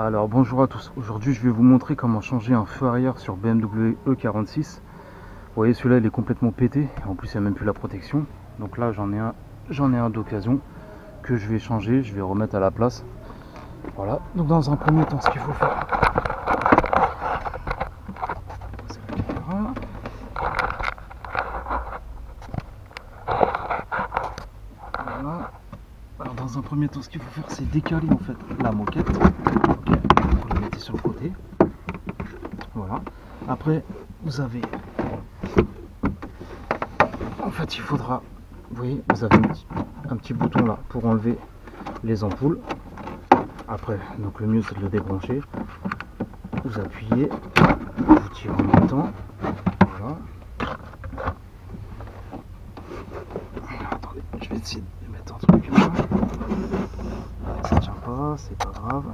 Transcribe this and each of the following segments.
Alors bonjour à tous, aujourd'hui je vais vous montrer comment changer un feu arrière sur BMW E46. Vous voyez, celui-là il est complètement pété, en plus il n'y a même plus la protection. Donc là j'en ai un d'occasion que je vais changer, je vais remettre à la place. Voilà, donc dans un premier temps ce qu'il faut faire, c'est la caméra. Voilà. Alors dans un premier temps ce qu'il faut faire, c'est décaler en fait la moquette. Ok, vous la mettez sur le côté. Voilà. Après vous avez, en fait il faudra, vous voyez, vous avez un petit bouton là pour enlever les ampoules. Après, donc le mieux c'est de le débrancher. Vous appuyez, vous tirez en même temps. Voilà. Attendez, je vais essayer de mettre un truc là. Ça tient pas, c'est pas grave.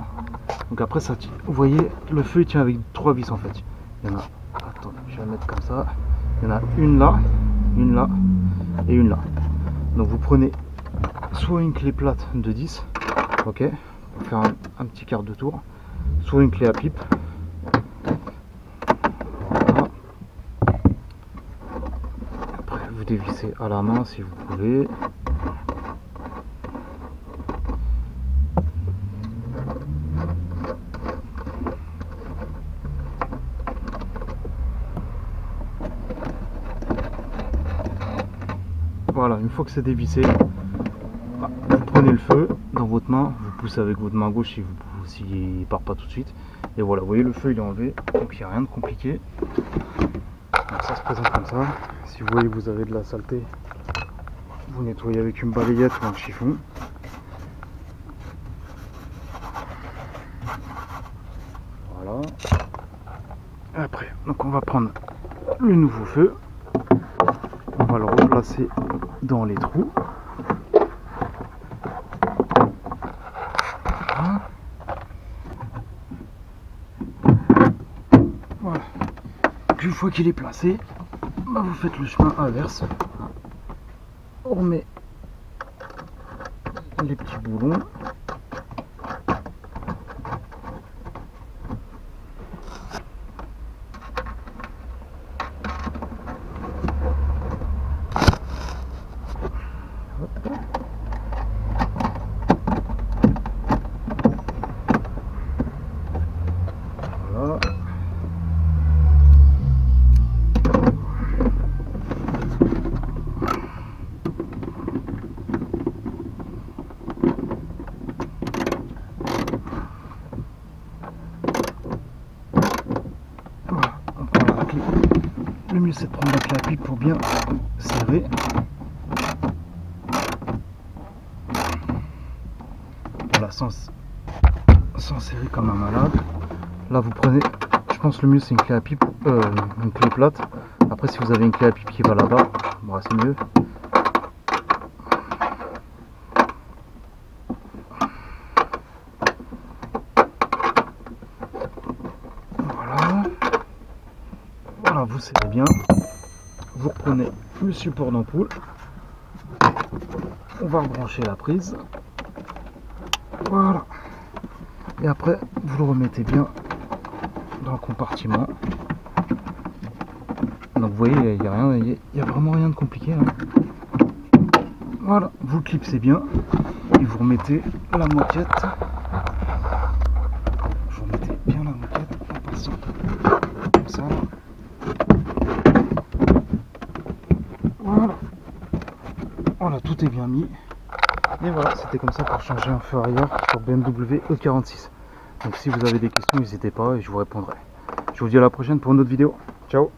Donc après ça tient. Vous voyez, le feu il tient avec 3 vis en fait. Il y en a, attendez, je vais la mettre comme ça. Il y en a une là et une là. Donc vous prenez soit une clé plate de 10, ok, pour faire un petit quart de tour, soit une clé à pipe. Voilà. Après vous dévissez à la main si vous pouvez. Voilà, une fois que c'est dévissé, vous prenez le feu dans votre main, vous poussez avec votre main gauche s'il ne part pas tout de suite. Et voilà, vous voyez, le feu il est enlevé, donc il n'y a rien de compliqué. Donc ça se présente comme ça. Si vous voyez vous avez de la saleté, vous nettoyez avec une balayette ou un chiffon. Voilà. Après, donc on va prendre le nouveau feu. On va le replacer dans les trous. Voilà. Une fois qu'il est placé, bah vous faites le chemin inverse. On remet les petits boulons. Voilà. Voilà, on prend la clé. Le mieux c'est de prendre la clé à pipe pour bien serrer. Voilà, sans serrer comme un malade. Là vous prenez, je pense le mieux c'est une clé à pipe, une clé plate. Après si vous avez une clé à pipe qui va là-bas, bon, c'est mieux. Voilà. Voilà, vous serrez bien. Vous reprenez le support d'ampoule. On va rebrancher la prise. Voilà. Et après, vous le remettez bien dans le compartiment. Donc vous voyez, il n'y a vraiment rien de compliqué. Hein. Voilà, vous le clipsez bien. Et vous remettez la moquette. Vous remettez bien la moquette en passant comme ça. Voilà. Voilà, tout est bien mis. Et voilà, c'était comme ça pour changer un feu arrière sur BMW E46. Donc si vous avez des questions, n'hésitez pas et je vous répondrai. Je vous dis à la prochaine pour une autre vidéo. Ciao!